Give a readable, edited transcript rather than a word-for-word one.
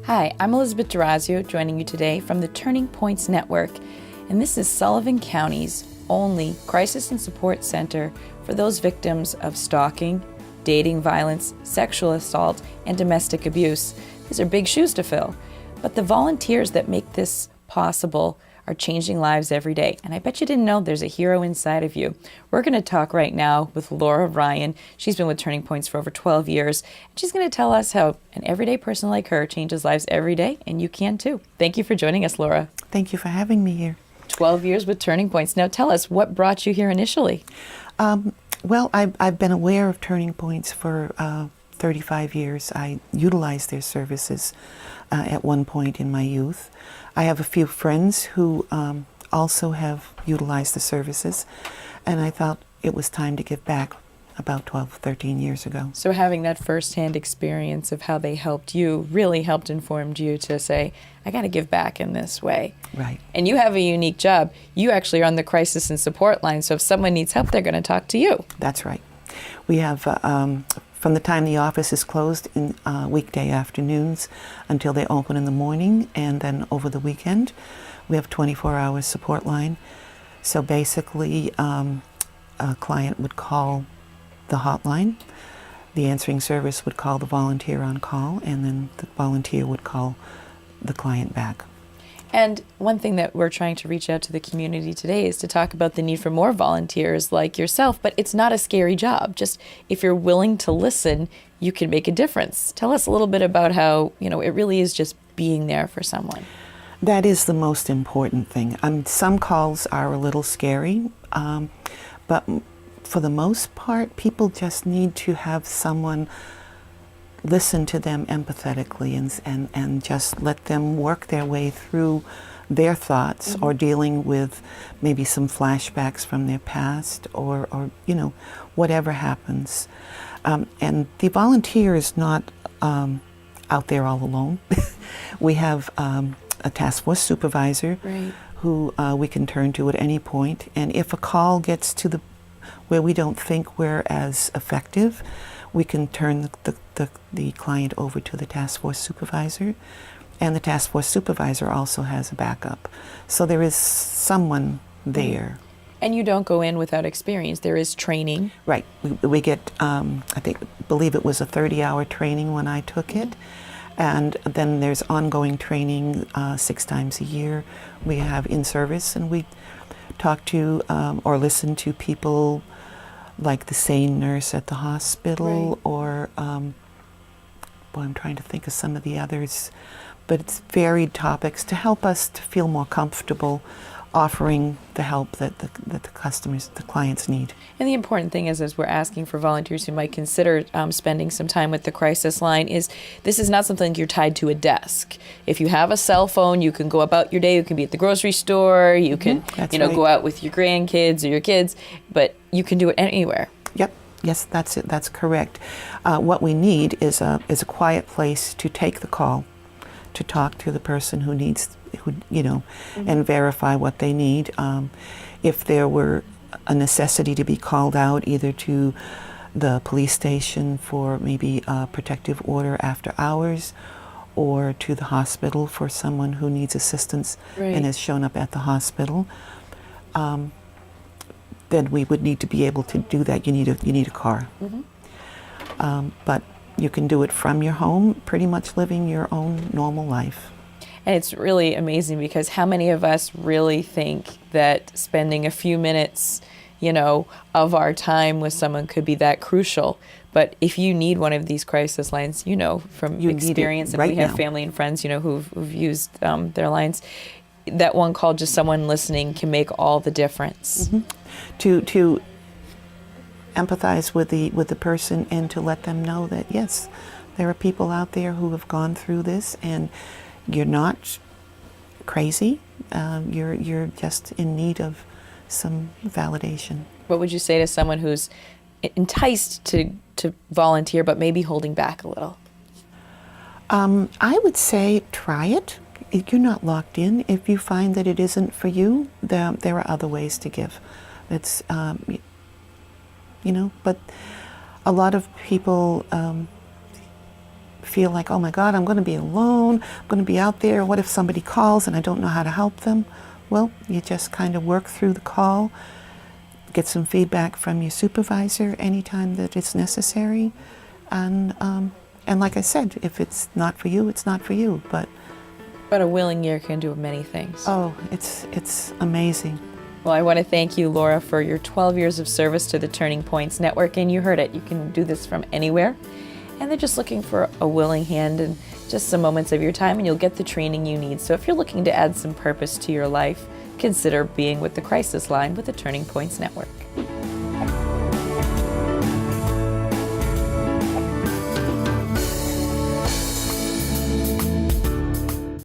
Hi, I'm Elizabeth Durazio, joining you today from the Turning Points Network, and this is Sullivan County's only crisis and support center for those victims of stalking, dating violence, sexual assault, and domestic abuse. These are big shoes to fill, but the volunteers that make this possible are changing lives every day. And I bet you didn't know there's a hero inside of you. We're going to talk right now with Laura Ryan. She's been with Turning Points for over 12 years. And she's going to tell us how an everyday person like her changes lives every day, and you can too. Thank you for joining us, Laura. Thank you for having me here. 12 years with Turning Points. Now tell us, what brought you here initially? Well, I've been aware of Turning Points for 35 years. I utilized their services at one point in my youth. I have a few friends who also have utilized the services, and I thought it was time to give back about 12, 13 years ago. So having that firsthand experience of how they helped you really helped informed you to say, I got to give back in this way. Right. And you have a unique job. You actually are on the crisis and support line, so if someone needs help, they're going to talk to you. That's right. We have from the time the office is closed in weekday afternoons until they open in the morning, and then over the weekend, we have 24-hour support line. So basically, a client would call the hotline, the answering service would call the volunteer on call, and then the volunteer would call the client back. And one thing that we're trying to reach out to the community today is to talk about the need for more volunteers like yourself, but it's not a scary job. Just if you're willing to listen, you can make a difference. Tell us a little bit about how, it really is just being there for someone. That is the most important thing. Some calls are a little scary, but for the most part, people just need to have someone listen to them empathetically and just let them work their way through their thoughts, or dealing with maybe some flashbacks from their past, or whatever happens. And the volunteer is not out there all alone. We have a task force supervisor, right, who we can turn to at any point. And if a call gets to where we don't think we're as effective, we can turn the client over to the task force supervisor, and the task force supervisor also has a backup. So there is someone there. And you don't go in without experience. There is training. Right. We get, believe it was a 30-hour training when I took it. And then there's ongoing training 6 times a year. We have in-service, and we talk to or listen to people like the SANE nurse at the hospital, right, or, I'm trying to think of some of the others, but it's varied topics to help us to feel more comfortable offering the help that the clients need. And the important thing is, as we're asking for volunteers who might consider spending some time with the crisis line, is this is not something you're tied to a desk. If you have a cell phone, you can go about your day. You can be at the grocery store. You can, right, go out with your grandkids or your kids, but you can do it anywhere. Yep. Yes, that's it. That's correct. What we need is a quiet place to take the call, to talk to the person who needs, and verify what they need. If there were a necessity to be called out, either to the police station for maybe a protective order after hours, or to the hospital for someone who needs assistance, right, and has shown up at the hospital, then we would need to be able to do that. You need a car. But you can do it from your home, pretty much living your own normal life. And it's really amazing, because how many of us really think that spending a few minutes, of our time with someone could be that crucial? But if you need one of these crisis lines, from experience, and we have family and friends, who've used their lines, that one call, just someone listening, can make all the difference. To empathize with the person, and to let them know that yes, there are people out there who have gone through this, and you're not crazy. You're just in need of some validation. What would you say to someone who's enticed to volunteer, but maybe holding back a little? I would say try it. You're not locked in. If you find that it isn't for you, there are other ways to give. It's but a lot of people feel like, oh my God, I'm going to be alone, I'm going to be out there, what if somebody calls and I don't know how to help them? Well, you just kind of work through the call, get some feedback from your supervisor anytime that it's necessary, and like I said, if it's not for you, it's not for you. But a willing ear can do many things. oh, it's amazing. Well, I want to thank you, Laura, for your 12 years of service to the Turning Points Network. And you heard it, you can do this from anywhere. And they're just looking for a willing hand and just some moments of your time, and you'll get the training you need. So if you're looking to add some purpose to your life, consider being with the Crisis Line with the Turning Points Network.